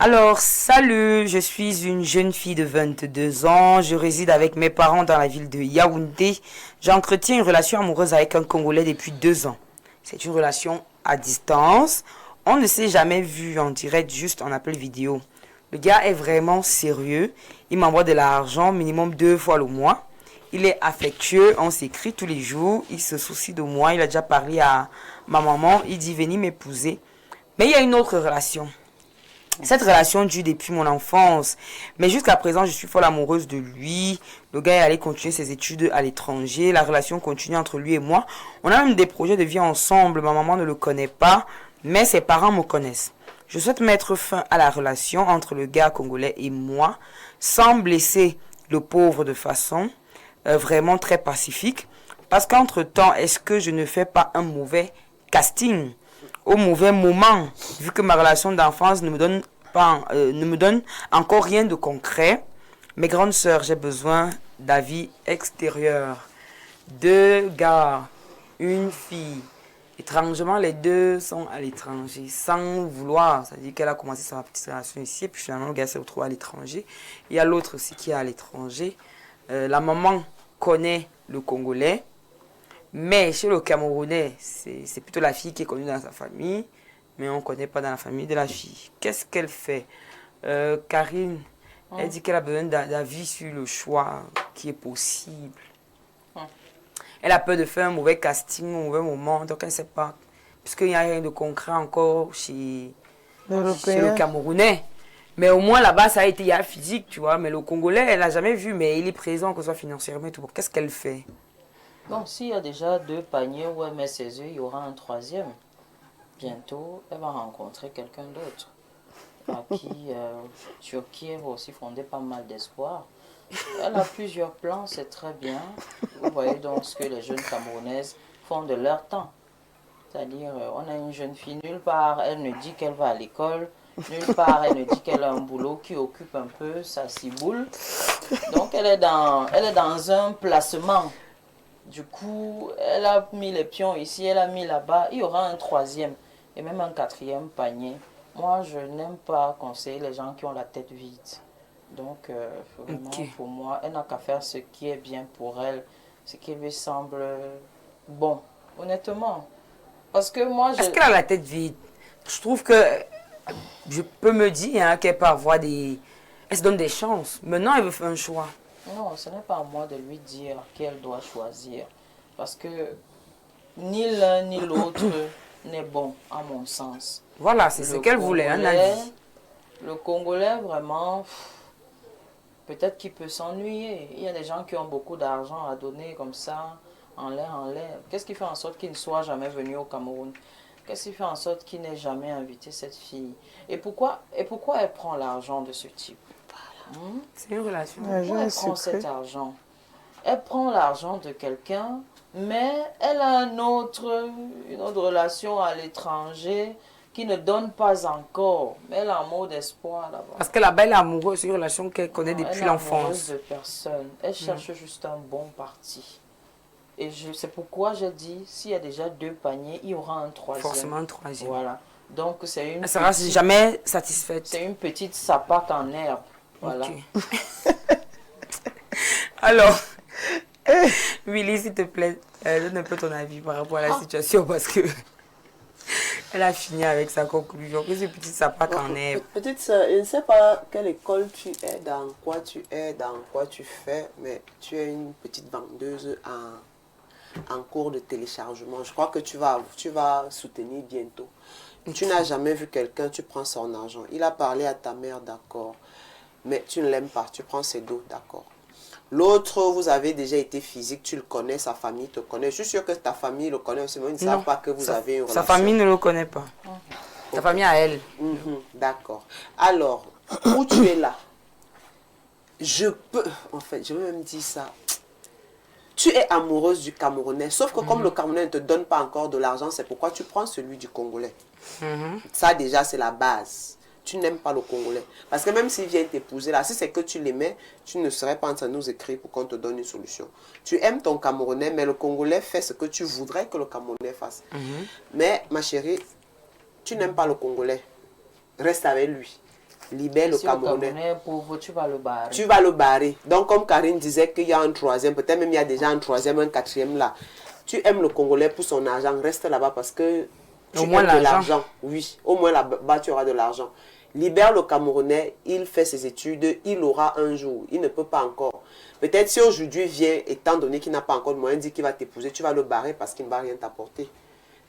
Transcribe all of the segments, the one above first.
Alors, salut, je suis une jeune fille de 22 ans. Je réside avec mes parents dans la ville de Yaoundé. J'entretiens une relation amoureuse avec un Congolais depuis 2 ans. C'est une relation à distance. On ne s'est jamais vu en direct, juste en appel vidéo. Le gars est vraiment sérieux. Il m'envoie de l'argent, minimum 2 fois le mois. Il est affectueux, on s'écrit tous les jours. Il se soucie de moi. Il a déjà parlé à ma maman. Il dit venez m'épouser. Mais il y a une autre relation. Cette relation dure depuis mon enfance. Mais jusqu'à présent, je suis folle amoureuse de lui. Le gars est allé continuer ses études à l'étranger. La relation continue entre lui et moi. On a même des projets de vie ensemble. Ma maman ne le connaît pas, mais ses parents me connaissent. Je souhaite mettre fin à la relation entre le gars congolais et moi, sans blesser le pauvre de façon vraiment très pacifique. Parce qu'entre-temps, est-ce que je ne fais pas un mauvais casting au mauvais moment, vu que ma relation d'enfance ne me donne encore rien de concret? Mes grandes sœurs, j'ai besoin d'avis extérieur. 2 gars, une fille. Étrangement, les 2 sont à l'étranger, sans vouloir. C'est-à-dire qu'elle a commencé sa petite relation ici, et puis finalement, le gars s'est retrouvé à l'étranger. Il y a l'autre aussi qui est à l'étranger. La maman connaît le Congolais. Mais chez le Camerounais, c'est plutôt la fille qui est connue dans sa famille, mais on ne connaît pas dans la famille de la fille. Qu'est-ce qu'elle fait? Karine, elle dit qu'elle a besoin d'avis sur le choix qui est possible. Elle a peur de faire un mauvais casting au mauvais moment, donc elle ne sait pas. Puisqu'il n'y a rien de concret encore chez le Camerounais. Mais au moins là-bas, ça a été, il y a physique, tu vois. Mais le Congolais, elle n'a jamais vu, mais il est présent, que ce soit financièrement et tout. Qu'est-ce qu'elle fait? Bon, s'il y a déjà 2 paniers où elle met ses œufs, il y aura un troisième. Bientôt, elle va rencontrer quelqu'un d'autre, sur qui elle va aussi fonder pas mal d'espoir. Elle a plusieurs plans, c'est très bien. Vous voyez donc ce que les jeunes Camerounaises font de leur temps. C'est-à-dire, on a une jeune fille, nulle part, elle ne dit qu'elle va à l'école, nulle part, elle ne dit qu'elle a un boulot qui occupe un peu sa ciboule. Donc, elle est dans un placement. Du coup, elle a mis les pions ici, elle a mis là-bas. Il y aura un troisième et même un quatrième panier. Moi, je n'aime pas conseiller les gens qui ont la tête vide. Donc, vraiment, pour moi, elle n'a qu'à faire ce qui est bien pour elle, ce qui lui semble bon, honnêtement. Parce que moi, Est-ce qu'elle a la tête vide? Je trouve que je peux me dire qu'elle peut avoir des... Elle se donne des chances. Maintenant, elle veut faire un choix. Non, ce n'est pas à moi de lui dire qu'elle doit choisir. Parce que ni l'un ni l'autre n'est bon, à mon sens. Voilà, c'est ce qu'elle voulait, un avis. Le Congolais, vraiment, peut-être qu'il peut s'ennuyer. Il y a des gens qui ont beaucoup d'argent à donner comme ça, en l'air, en l'air. Qu'est-ce qui fait en sorte qu'il ne soit jamais venu au Cameroun? Qu'est-ce qui fait en sorte qu'il n'ait jamais invité cette fille? Et pourquoi elle prend l'argent de ce type? C'est une relation. Pourquoi elle prend cet argent? Elle prend l'argent de quelqu'un, mais elle a une autre relation à l'étranger qui ne donne pas encore. Mais elle a un mot d'espoir là-bas. Parce que là-bas, elle est amoureuse, c'est une relation qu'elle connaît depuis l'enfance. Elle est amoureuse de personne. Elle cherche juste un bon parti. Et c'est pourquoi j'ai dit, s'il y a déjà 2 paniers, il y aura un troisième. Forcément un troisième. Voilà. Donc c'est une... Elle sera jamais satisfaite. C'est une petite sapac en herbe. Voilà. Okay. Alors, Willy, s'il te plaît, donne un peu ton avis par rapport à la situation parce que elle a fini avec sa conclusion que c'est petite sapac en herbe. Petite soeur, je ne sais pas quelle école tu es, dans quoi tu es, dans quoi tu fais, mais tu es une petite vendeuse en cours de téléchargement. Je crois que tu vas soutenir bientôt. Tu n'as jamais vu quelqu'un, tu prends son argent. Il a parlé à ta mère, d'accord. Mais tu ne l'aimes pas, tu prends ses dos, d'accord. L'autre, vous avez déjà été physique, tu le connais, sa famille te connaît. Je suis sûre que ta famille le connaît aussi, mais ils ne savent pas que vous avez une relation. Sa famille ne le connaît pas. Sa famille à elle. D'accord. Alors, où tu es là, je vais même dire ça. Tu es amoureuse du Camerounais, sauf que comme le Camerounais ne te donne pas encore de l'argent, c'est pourquoi tu prends celui du Congolais. Ça déjà, c'est la base. Tu n'aimes pas le Congolais. Parce que même s'il vient t'épouser là, si c'est que tu l'aimais, tu ne serais pas en train de nous écrire pour qu'on te donne une solution. Tu aimes ton Camerounais, mais le Congolais fait ce que tu voudrais que le Camerounais fasse. Mais ma chérie, tu n'aimes pas le Congolais. Reste avec lui. libère le Si Camerounais. le Camerounais est pauvre, tu vas le barrer. Tu vas le barrer. Donc, comme Karine disait qu'il y a un troisième, peut-être même il y a déjà un troisième, un quatrième là. Tu aimes le Congolais pour son argent, reste là-bas parce que tu moins aimes de l'argent. l'argent. Oui, au moins là-bas, tu auras de l'argent. Libère le Camerounais, il fait ses études, il aura un jour. Il ne peut pas encore. Peut-être si aujourd'hui vient, étant donné qu'il n'a pas encore de moyens, dit qu'il va t'épouser, tu vas le barrer parce qu'il ne va rien t'apporter.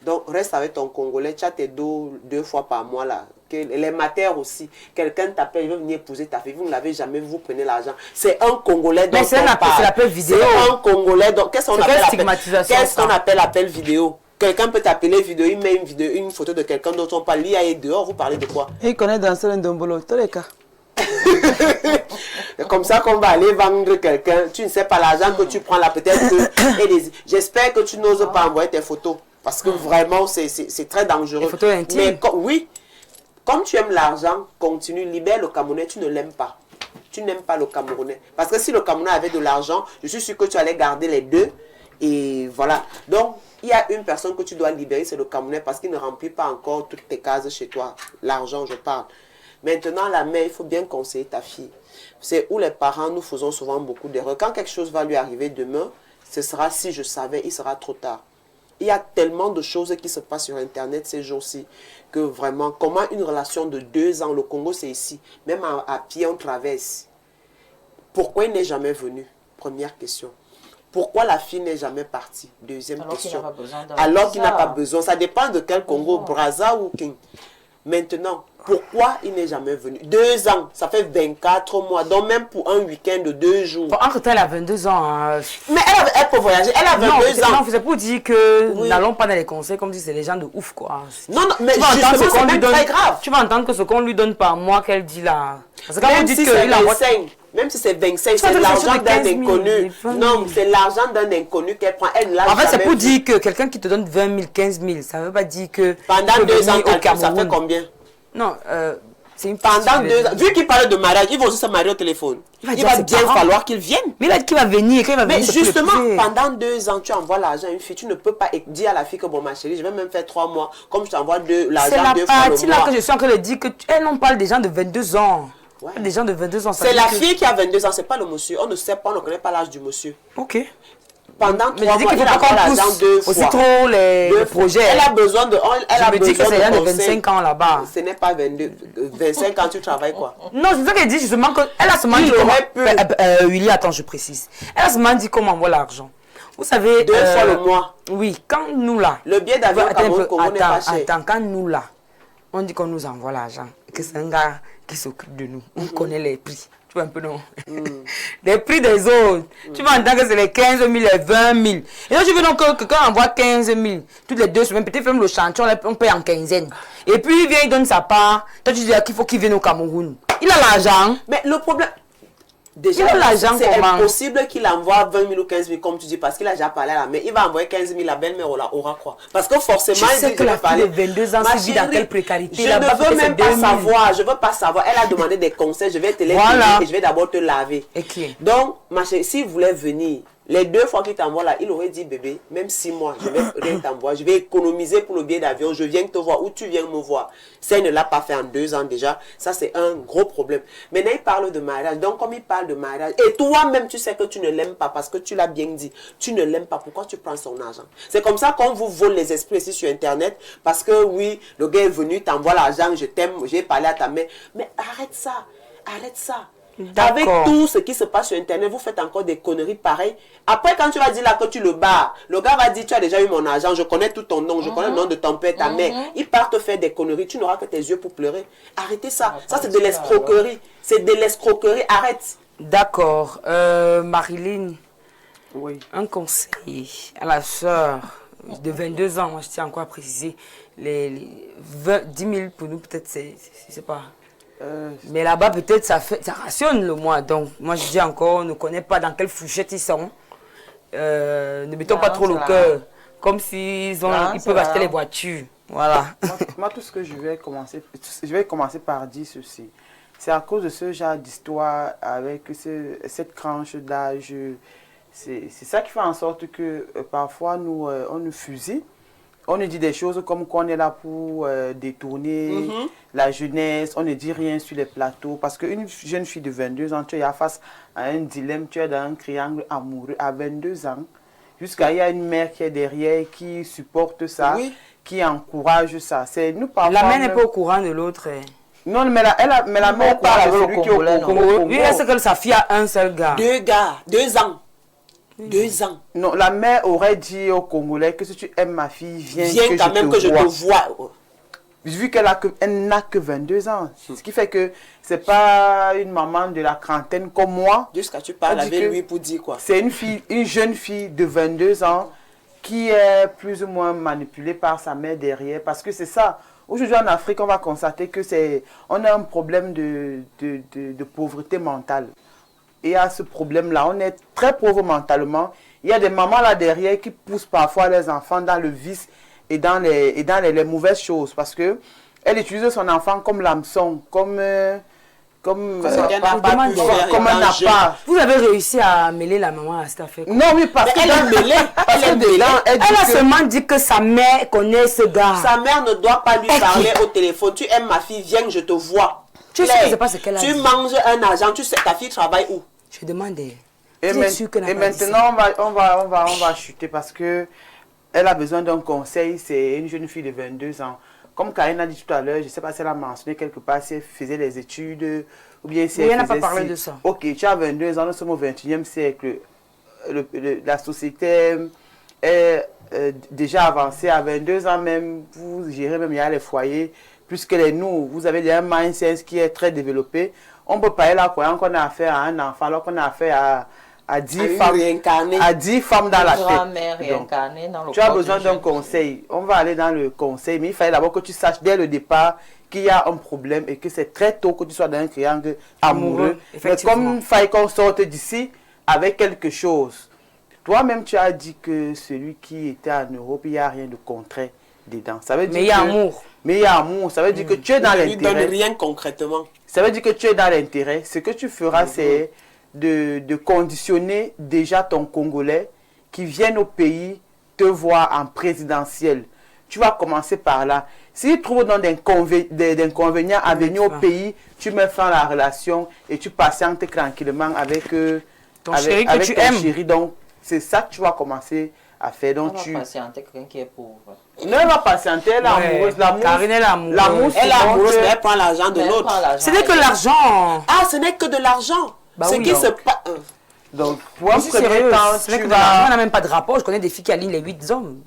Donc, reste avec ton Congolais, tu as tes deux fois par mois là. Les matières aussi. Quelqu'un t'appelle, il veut venir épouser ta fille. Vous ne l'avez jamais vu, vous prenez l'argent. C'est un Congolais dont Mais c'est l'appel vidéo. C'est un Congolais dont... Qu'est-ce qu'on appelle appel vidéo? Quelqu'un peut t'appeler vidéo, il met une photo de quelqu'un dont on parle. L'IA est dehors, vous parlez de quoi? Il connaît danser un dombolo, tous les cas. Comme ça qu'on va aller vendre quelqu'un. Tu ne sais pas l'argent que tu prends là, peut-être que... J'espère que tu n'oses pas envoyer tes photos. Parce que vraiment, c'est très dangereux. Les photos intimes. Mais oui, comme tu aimes l'argent, continue, libère le Camerounais, tu ne l'aimes pas. Tu n'aimes pas le Camerounais. Parce que si le Camerounais avait de l'argent, je suis sûr que tu allais garder les deux. Et voilà. Donc, il y a une personne que tu dois libérer, c'est le Camerounais, parce qu'il ne remplit pas encore toutes tes cases chez toi. L'argent, je parle. Maintenant, la mère, il faut bien conseiller ta fille. C'est où les parents, nous faisons souvent beaucoup d'erreurs. Quand quelque chose va lui arriver demain, ce sera si je savais, il sera trop tard. Il y a tellement de choses qui se passent sur Internet ces jours-ci que vraiment, comment une relation de 2 ans, le Congo c'est ici, même à pied on traverse. Pourquoi il n'est jamais venu? Première question. Pourquoi la fille n'est jamais partie? Deuxième question. Alors qu'il n'a pas besoin. Ça dépend de quel Congo, Brazza ou King. Maintenant, pourquoi il n'est jamais venu? 2 ans, ça fait 24 mois. Donc même pour un week-end de 2 jours. Entre-temps, elle a 22 ans. Hein. Mais elle peut voyager. Elle a 22 ans. Non, c'est pour dire que n'allons pas dans les conseils comme si c'est des gens de ouf, quoi. Non, mais justement, c'est même très grave. Tu vas entendre que ce qu'on lui donne par mois qu'elle dit là. Parce que quand vous dites si c'est 25, même si c'est 25, c'est l'argent d'un inconnu. Non, c'est l'argent d'un inconnu qu'elle prend. Elle l'a. En fait, c'est pour dire que quelqu'un qui te donne 20 000, 15 000, ça ne veut pas dire que... Pendant 2 ans, ça fait combien? Non, c'est une pendant 2 ans. Vu qu'il parle de mariage, il va aussi se marier au téléphone. Il va bien falloir qu'il vienne. Mais il a dit qu'il va venir. Mais justement, pendant 2 ans, tu envoies l'argent à une fille. Tu ne peux pas dire à la fille que bon, ma chérie, je vais même faire 3 mois. Comme je t'envoie l'argent 2 fois le mois. C'est la partie là que je suis en train de dire que elle on parle des gens de 22 ans. Ouais. Des gens de 22 ans. C'est la fille qui a 22 ans, c'est pas le monsieur. On ne sait pas, on ne connaît pas l'âge du monsieur. Ok. Pendant 3 mois, il a encore l'argent 2 fois. Aussi trop les projets. Elle a besoin de... Je me dis que c'est de 25 ans là-bas. Ce n'est pas 22. 25 ans, tu travailles quoi? Non, c'est ça qu'elle dit justement. Elle a seulement dit comment... Willy, attends, je précise. Elle a seulement dit comment on envoie l'argent. Vous savez... 2 fois le mois. Oui, quand nous là... Le billet d'avion au Cameroun n'est pas cher. Attends, quand nous là, on dit qu'on nous envoie l'argent, que c'est un gars qui s'occupe de nous. On connaît les prix. Tu vois un peu, non? Les prix des autres. Tu vas entendre que c'est les 15 000, les 20 000. Et là, tu veux donc que quelqu'un envoie 15 000 toutes les 2 semaines, peut-être même le chantier, on paye en quinzaine. Et puis il vient, il donne sa part. Toi, tu dis qu'il faut qu'il vienne au Cameroun. Il a l'argent. Mais le problème... Déjà, c'est impossible qu'il envoie 20 000 ou 15 000, comme tu dis, parce qu'il a déjà parlé à la mère. Il va envoyer 15 000, la belle-mère aura quoi? Parce que forcément, il dit que la fille de 22 ans vit dans quelle précarité. Je ne veux même pas savoir. Je ne veux pas savoir. Elle a demandé des conseils. Je vais te les donner et je vais d'abord te laver. Okay. Donc, ma chérie, s'il voulait venir, les 2 fois qu'il t'envoie là, il aurait dit, bébé, même 6 mois, je vais rien t'envoyer. Je vais économiser pour le billet d'avion. Je viens te voir ou tu viens me voir. Ça, il ne l'a pas fait en 2 ans déjà. Ça, c'est un gros problème. Maintenant, il parle de mariage. Donc, comme il parle de mariage, et toi-même, tu sais que tu ne l'aimes pas parce que tu l'as bien dit. Tu ne l'aimes pas. Pourquoi tu prends son argent? C'est comme ça qu'on vous vole les esprits ici sur Internet. Parce que oui, le gars est venu, t'envoie l'argent, je t'aime, j'ai parlé à ta mère. Mais arrête ça. Arrête ça. Avec tout ce qui se passe sur Internet, vous faites encore des conneries pareilles. Après, quand tu vas dire là que tu le bats, le gars va dire, tu as déjà eu mon argent, je connais tout ton nom, je connais le nom de ton père, ta mère. Il part te faire des conneries, tu n'auras que tes yeux pour pleurer. Arrêtez ça. Ça, c'est de l'escroquerie. C'est de l'escroquerie. Arrête. D'accord. Marilyn, oui. Un conseil à la soeur de 22 ans, moi je tiens encore à préciser, les 10 000 pour nous, peut-être, c'est pas... Mais là-bas, peut-être, ça rationne le mois. Donc, moi, je dis encore, on ne connaît pas dans quelle fourchette ils sont. Ne mettons pas trop le cœur. Comme s'ils ils peuvent acheter les voitures. Voilà. Moi, tout ce que je vais commencer par dire ceci. C'est à cause de ce genre d'histoire avec cette tranche d'âge. C'est ça qui fait en sorte que parfois, on nous fusille. On nous dit des choses comme qu'on est là pour détourner la jeunesse. On ne dit rien sur les plateaux. Parce qu'une jeune fille de 22 ans, tu es face à un dilemme, tu es dans un triangle amoureux à 22 ans. Jusqu'à il y a une mère qui est derrière, qui supporte ça, qui encourage ça. Nous, la mère n'est pas au courant de l'autre. Non, mais la mère parle de celui qui est au Congo. Oui, est-ce que sa fille a un seul gars? 2 ans. 2 ans. Non, la mère aurait dit aux Congolais que si tu aimes ma fille, viens quand même que je te vois. Vu qu'elle n'a que 22 ans. Ce qui fait que c'est pas une maman de la trentaine comme moi. Jusqu'à tu parles avec lui pour dire quoi? C'est une jeune fille de 22 ans qui est plus ou moins manipulée par sa mère derrière. Parce que c'est ça. Aujourd'hui en Afrique, on va constater que on a un problème de pauvreté mentale. Et à ce problème-là, on est très pauvre mentalement. Il y a des mamans là derrière qui poussent parfois les enfants dans le vice et dans les mauvaises choses. Parce qu'elle utilise son enfant comme l'hameçon, comme un appât. Vous avez réussi à mêler la maman à cette affaire? Non, oui, parce qu'elle est mêlée. Elle a seulement dit que sa mère connaît ce gars. Sa mère ne doit pas lui parler au téléphone. Tu aimes ma fille, viens, je te vois. Tu sais pas ce qu'elle a dit. Tu manges un argent, tu sais, ta fille travaille où? Je demandais. Et maintenant, on va chuter parce que elle a besoin d'un conseil. C'est une jeune fille de 22 ans. Comme Karine a dit tout à l'heure, je ne sais pas si elle a mentionné quelque part si elle faisait les études ou bien si elle n'a pas parlé de ça. Ok, tu as 22 ans, nous sommes au 21e siècle. La société est déjà avancée. À 22 ans même, vous gérez même il y a les foyers. Plus que nous, vous avez déjà un mindset qui est très développé. On peut pas aller là croyant qu'on a affaire à un enfant alors qu'on a affaire à 10 femmes dans la tête. Donc, tu as besoin d'un conseil. On va aller dans le conseil, mais il fallait d'abord que tu saches dès le départ qu'il y a un problème et que c'est très tôt que tu sois dans un triangle amoureux. Mais comme il fallait qu'on sorte d'ici avec quelque chose. Toi-même, tu as dit que celui qui était en Europe, il n'y a rien de concret dedans. Ça veut dire mais il y a amour. Mais il y a amour. Ça veut dire que tu es dans l'intérêt. Il ne donne rien concrètement. Ça veut dire que tu es dans l'intérêt. Ce que tu feras, c'est de conditionner déjà ton Congolais qui viennent au pays te voir en présidentiel. Tu vas commencer par là. S'il trouve dans des inconvénients à venir au pays, tu mets fin à la relation et tu patientes tranquillement avec ton chéri que tu aimes. Chéri. Donc, c'est ça que tu vas commencer à faire. Donc, on va patienter quelqu'un qui est pauvre. Non, elle va patienter, elle est amoureuse. Karine, elle est amoureuse. Elle est amoureuse, mais elle prend l'argent de l'autre. Ce n'est que l'argent. Ah, ce n'est que de l'argent. Ce qui se passe. Donc, pour un premier temps, tu vas... On n'a même pas de rapport. Je connais des filles qui alignent les 8 hommes.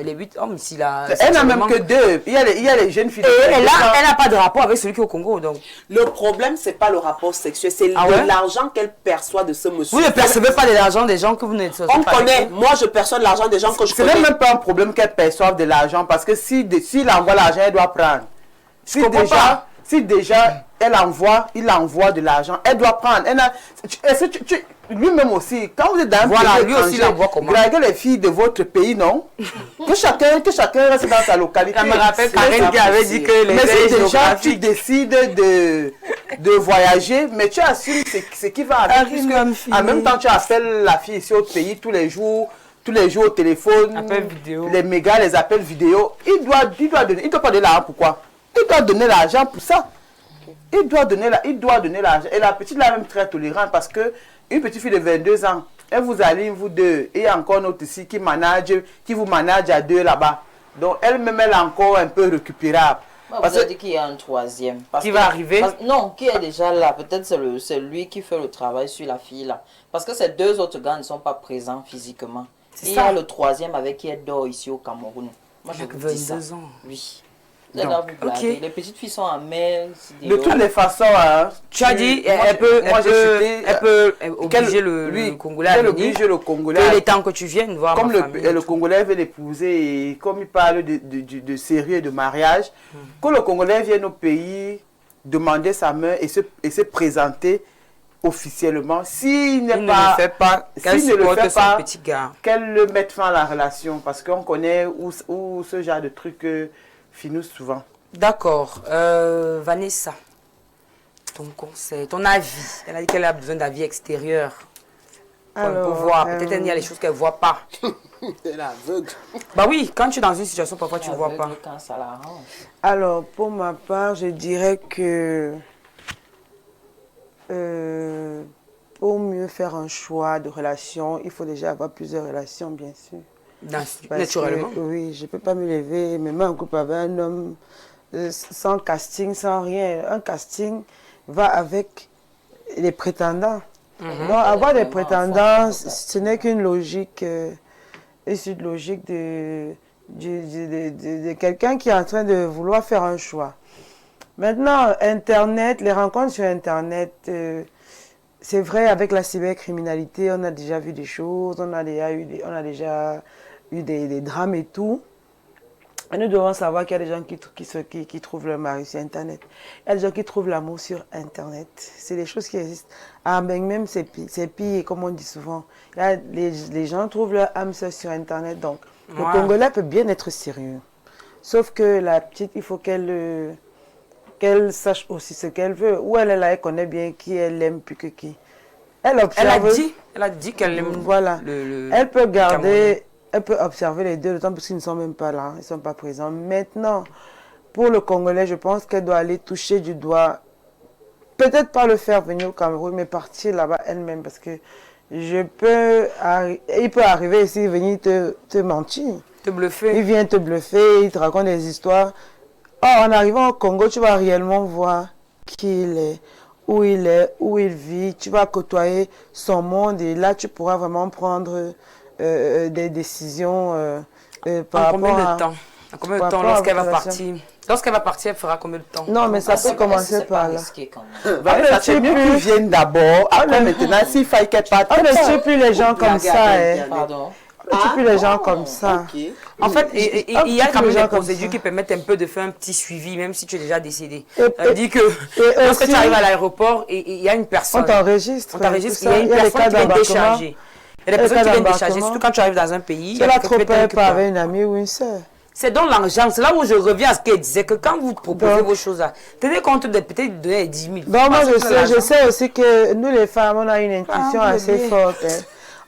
Les 8 hommes, si la... Elle n'a même que 2. Il y a les jeunes filles. Et elle n'a pas de rapport avec celui qui est au Congo. Donc. Le problème, ce n'est pas le rapport sexuel. C'est l'argent qu'elle perçoit de ce monsieur. Vous ne percevez pas de l'argent des gens que vous n'êtes pas. On connaît. Moi, je perçois de l'argent des gens que je connais. Ce n'est même pas un problème qu'elle perçoive de l'argent. Parce que s'il envoie l'argent, elle doit prendre. Si déjà il envoie de l'argent, elle doit prendre. Lui-même aussi, quand vous êtes dans un pays lui aussi il envoie comment? Draguez les filles de votre pays, non? que chacun reste dans sa localité. Ça me rappelle Karine qui avait dit que les mais si déjà tu décides de voyager, mais tu assumes ce qui va avec. En même temps, tu appelles la fille ici au pays tous les jours au téléphone, les mégas, les appels vidéo. Il doit pas donner l'argent. Pourquoi? Il doit donner l'argent pour ça. Il doit donner l'argent. Et la petite là même très tolérante parce que une petite fille de 22 ans, elle vous aligne, vous deux, et encore une autre ici qui vous manage à 2 là-bas. Donc elle-même, elle est encore un peu récupérable. Vous avez dit qu'il y a un troisième. Qui va arriver? Non, qui est déjà là. Peut-être c'est lui qui fait le travail sur la fille là. Parce que ces 2 autres gars ne sont pas présents physiquement. Il y a le troisième avec qui elle dort ici au Cameroun. Moi je vous dis ça. 22 ans. Oui. Les petites filles sont en mer. De toutes les façons, tu as dit, elle peut obliger le Congolais à venir. Et le temps que tu viennes voir comme ma famille. le Congolais veut l'épouser et comme il parle de sérieux et de mariage, que le Congolais vienne au pays demander sa main et se présenter officiellement. S'il ne le fait pas, qu'elle le mette fin à la relation parce qu'on connaît où ce genre de trucs finissent souvent. D'accord. Vanessa, ton conseil, ton avis. Elle a dit qu'elle a besoin d'avis extérieur. Pour un peu voir. Peut-être il y a des choses qu'elle ne voit pas. Elle est aveugle. Bah oui, quand tu es dans une situation, parfois tu ne vois pas. Quand ça l'arrange. Alors, pour ma part, je dirais que pour mieux faire un choix de relation, il faut déjà avoir plusieurs relations, bien sûr. Naturellement. Oui, je ne peux pas me lever, me mettre en couple avec un homme sans casting, sans rien. Un casting va avec les prétendants. Donc, avoir des prétendants, ce n'est qu'une logique, une logique de quelqu'un qui est en train de vouloir faire un choix. Maintenant, Internet, les rencontres sur Internet, c'est vrai, avec la cybercriminalité, on a déjà vu des choses, on a déjà eu des drames et tout. Et nous devons savoir qu'il y a des gens qui trouvent leur mari sur Internet. Il y a des gens qui trouvent l'amour sur Internet. C'est des choses qui existent. Ah, ben même c'est pire, comme on dit souvent. Là, les gens trouvent leur âme sœur sur Internet. Donc, le Congolais peut bien être sérieux. Sauf que la petite, il faut qu'elle sache aussi ce qu'elle veut. Ou elle est là, elle connaît bien qui elle aime plus que qui. Elle a dit qu'elle aime voilà. Elle peut garder... Elle peut observer les deux, d'autant parce qu'ils ne sont même pas là, ils ne sont pas présents. Maintenant, pour le Congolais, je pense qu'elle doit aller toucher du doigt, peut-être pas le faire venir au Cameroun, mais partir là-bas elle-même, parce que il peut arriver ici, venir te mentir. Te bluffer. Il vient te bluffer, il te raconte des histoires. Or, en arrivant au Congo, tu vas réellement voir qui il est, où il vit, tu vas côtoyer son monde, et là, tu pourras vraiment prendre... des décisions par rapport combien de temps? En combien de temps lorsqu'elle va partir? Lorsqu'elle va partir, elle fera combien de temps? Non, mais ça peut commencer par là. Ça c'est mieux qu'ils viennent d'abord. Après, maintenant, s'il faille qu'elle parte. On ne suit plus les gens comme ça. Pardon. On ne suit plus les gens comme ça. En fait, il y a quand même des procédures qui permettent un peu de faire un petit suivi, même si tu es déjà décédé. Ça veut dire que lorsque tu arrives à l'aéroport et il y a une personne. On t'enregistre. Il y a une personne qui vient décharger. Il y a des personnes qui viennent décharger, surtout quand tu arrives dans un pays. Tu l'as trop peur pas avec une amie ou une soeur. C'est dans l'argent. C'est là où je reviens à ce qu'elle disait, que quand vous proposez vos choses là, tenez compte de peut-être donner 10 000. Bon, moi je sais aussi que nous les femmes, on a une intuition assez forte.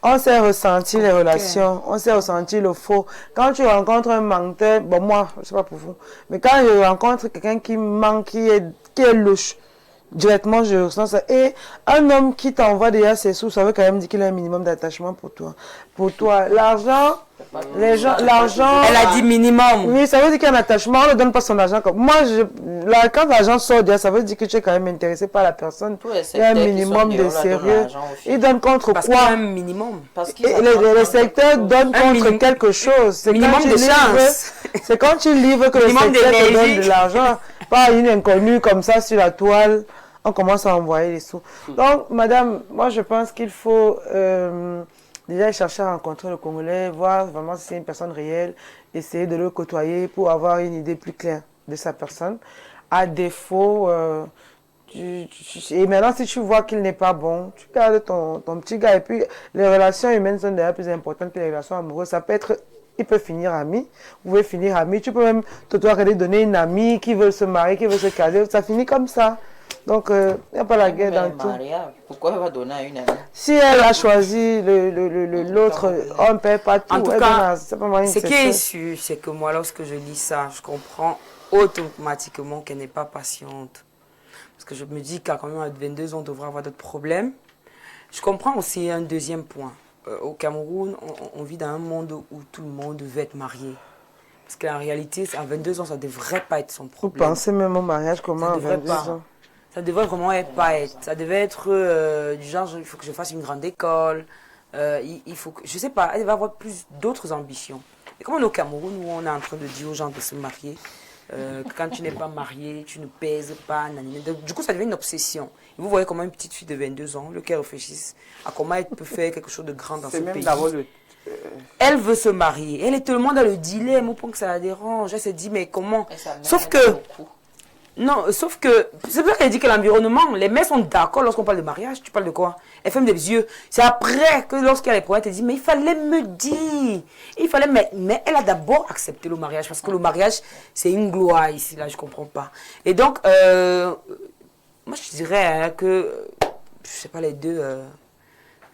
On sait ressentir les relations, on sait ressentir le faux. Quand tu rencontres un menteur, bon moi, je ne sais pas pour vous, mais quand je rencontre quelqu'un qui ment, qui est louche, directement je ressens ça. Et un homme qui t'envoie déjà ses sous, ça veut quand même dire qu'il a un minimum d'attachement pour toi. Pour toi, l'argent, l'argent... Elle a dit minimum. Oui, ça veut dire qu'il y a un attachement, on ne donne pas son argent comme... Moi, quand l'argent sort déjà, ça veut dire que tu es quand même intéressé par la personne. Il y a un minimum de sérieux. Il donne contre parce quoi? Parce qu'il y a un minimum. Les secteurs donnent contre quelque chose. C'est minimum de chance. C'est quand tu livres que le secteur te donne de l'argent. Pas une inconnue comme ça sur la toile. On commence à envoyer les sous. Donc, madame, moi, je pense qu'il faut déjà chercher à rencontrer le Congolais, voir vraiment si c'est une personne réelle, essayer de le côtoyer pour avoir une idée plus claire de sa personne. À défaut, et maintenant, si tu vois qu'il n'est pas bon, tu gardes ton petit gars. Et puis, les relations humaines sont déjà plus importantes que les relations amoureuses. Ça peut être... Il peut finir ami, vous pouvez finir ami. Tu peux même te donner une amie qui veut se marier, qui veut se caser. Ça finit comme ça. Donc, il n'y a pas la guerre dans tout. Pourquoi elle va donner à une amie? Si elle a choisi l'autre, on ne perd pas tout. En tout cas, ce qui est sûr, c'est que moi, lorsque je lis ça, je comprends automatiquement qu'elle n'est pas patiente. Parce que je me dis qu'à quand même à 22 ans, on devrait avoir d'autres problèmes. Je comprends aussi un deuxième point. Au Cameroun, on vit dans un monde où tout le monde veut être marié. Parce qu'en réalité, à 22 ans, ça ne devrait pas être son problème. Vous pensez même au mariage comment à 22 ans? Ça devrait vraiment pas être. Ça devait être du genre, il faut que je fasse une grande école. Il faut que, je sais pas, elle va avoir plus d'autres ambitions. Et comme on est au Cameroun, où on est en train de dire aux gens de se marier, quand tu n'es pas marié, tu ne pèses pas. Du coup, ça devient une obsession. Et vous voyez comment une petite fille de 22 ans, lequel réfléchisse à comment elle peut faire quelque chose de grand dans ce pays. Elle veut se marier. Elle est tellement dans le dilemme au point que ça la dérange. Elle se dit, mais comment? Sauf que... Non, sauf que, c'est pour ça qu'elle dit que l'environnement, les mères sont d'accord lorsqu'on parle de mariage, tu parles de quoi? Elle ferme des yeux. C'est après que lorsqu'il y a les problèmes, elle te dit, mais il fallait me dire. Mais elle a d'abord accepté le mariage, parce que le mariage, c'est une gloire ici, là, je comprends pas. Et donc, moi je dirais que, je sais pas, les deux,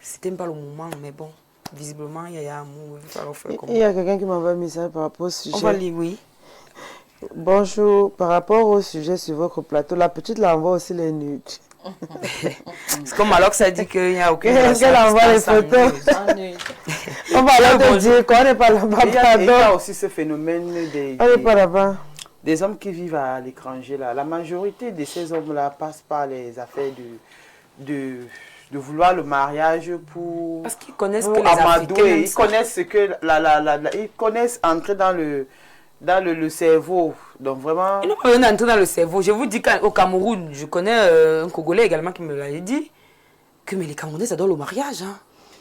C'était pas le moment, mais bon, visiblement, il y a amour. Il va falloir faire Il comment. y a quelqu'un qui m'envoie un message par rapport au sujet. On va lire, oui. Bonjour, par rapport au sujet sur votre plateau, la petite l'envoie aussi les nudes. C'est comme alors que ça dit qu'il n'y a aucune Qu'elle envoie les photos. On va alors te dire qu'on n'est pas là-bas, Il y a pardon. aussi ce phénomène On n'est pas là-bas. des hommes qui vivent à l'étranger. Là. La majorité de ces hommes-là passent par les affaires de vouloir le mariage pour... Parce qu'ils connaissent pour que les Africains. amadouer. aiment Ils ça. connaissent ce que ils connaissent entrer dans le cerveau. Donc vraiment... Ils n'ont pas besoin d'entrer dans le cerveau. Je vous dis qu'au Cameroun, je connais un Congolais également qui me l'avait dit, que mais les Camerounais adorent le mariage. Hein.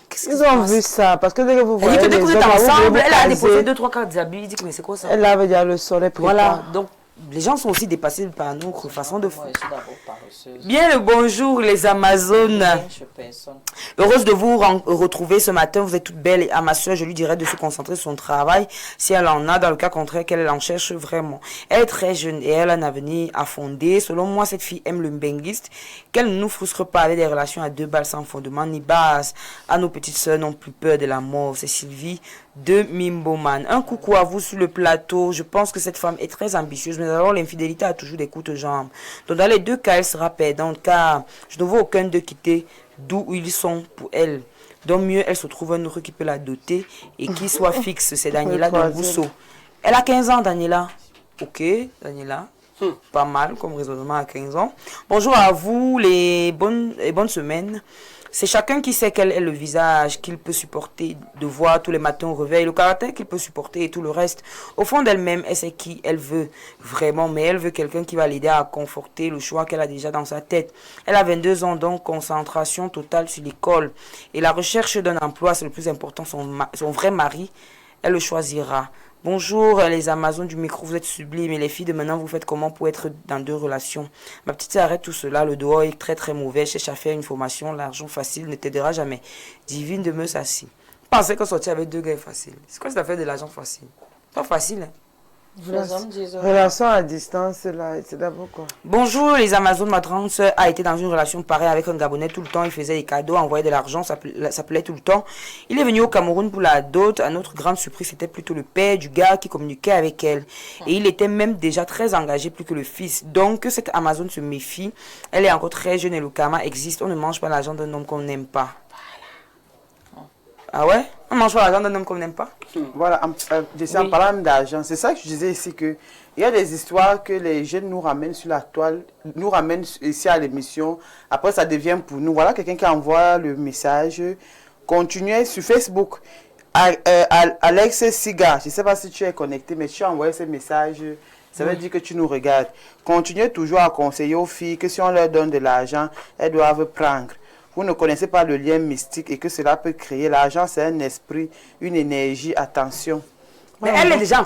Qu'est-ce qui Ils se ont passe? vu ça, parce que dès que vous Elle dit voyez que les dès que vous hommes, êtes vous ensemble, voulez elle a vous déposé caser. 2-3 cartes d'habits. Il dit que mais c'est quoi ça? Elle avait déjà le soleil préparé. Voilà, donc les gens sont aussi dépassés par notre façon de Moi, faire. je suis d'abord paresseuse. Bien le bonjour les Amazones. Je personne. Heureuse de vous retrouver ce matin. Vous êtes toutes belles et à ma soeur, je lui dirais de se concentrer sur son travail si elle en a. Dans le cas contraire, qu'elle en cherche vraiment. Elle est très jeune et elle a un avenir à fonder. Selon moi, cette fille aime le mbenguiste. Qu'elle ne nous frustre pas avec des relations à 2 balles sans fondement ni base. À nos petites soeurs n'ont plus peur de la mort. C'est Sylvie de Mimboman. Un coucou à vous sur le plateau. Je pense que cette femme est très ambitieuse, mais alors l'infidélité a toujours des courtes jambes. Donc dans les deux cas, elle sera perdante car je ne vois aucun d'eux quitter d'où ils sont pour elle. Donc mieux, elle se trouve un autre qui peut la doter et qui soit fixe. C'est Daniela de Rousseau. Elle a 15 ans, Daniela. Ok, Daniela. Pas mal comme raisonnement à 15 ans. Bonjour à vous, les bonnes semaines. C'est chacun qui sait quel est le visage qu'il peut supporter de voir tous les matins au réveil, le caractère qu'il peut supporter et tout le reste. Au fond d'elle-même, elle sait qui elle veut vraiment, mais elle veut quelqu'un qui va l'aider à conforter le choix qu'elle a déjà dans sa tête. Elle a 22 ans, donc concentration totale sur l'école. Et la recherche d'un emploi, c'est le plus important. Son vrai mari, elle le choisira. Bonjour les Amazones du micro, vous êtes sublimes et les filles de maintenant vous faites comment pour être dans 2 relations? Ma petite sœur, arrête tout cela, le dehors est très très mauvais, cherche à faire une formation, l'argent facile ne t'aidera jamais. Divine de me s'assis. Pensez que sortir avec 2 gars est facile. C'est quoi cette affaire de l'argent facile? Pas facile, hein? Les hommes disent Relation à distance, là, c'est d'abord quoi? Bonjour les Amazones, ma grande sœur a été dans une relation pareille avec un Gabonais tout le temps, il faisait des cadeaux, envoyait de l'argent, ça plaît tout le temps. Il est venu au Cameroun pour la dot, à notre grande surprise, c'était plutôt le père du gars qui communiquait avec elle. Et il était même déjà très engagé plus que le fils. Donc que cette Amazone se méfie, elle est encore très jeune et le karma existe, on ne mange pas l'argent d'un homme qu'on n'aime pas. Ah ouais? On mange pas l'argent d'un homme qu'on n'aime pas? Voilà, en parlant d'argent, c'est ça que je disais ici que il y a des histoires que les jeunes nous ramènent sur la toile, nous ramènent ici à l'émission. Après, ça devient pour nous. Voilà quelqu'un qui envoie le message. Continuez sur Facebook. Alex Siga, je ne sais pas si tu es connecté, mais tu as envoyé ce message. Ça veut dire que tu nous regardes. Continuez toujours à conseiller aux filles que si on leur donne de l'argent, elles doivent prendre. Vous ne connaissez pas le lien mystique et que cela peut créer. L'argent, c'est un esprit, une énergie. Attention. Mais elle est déjà en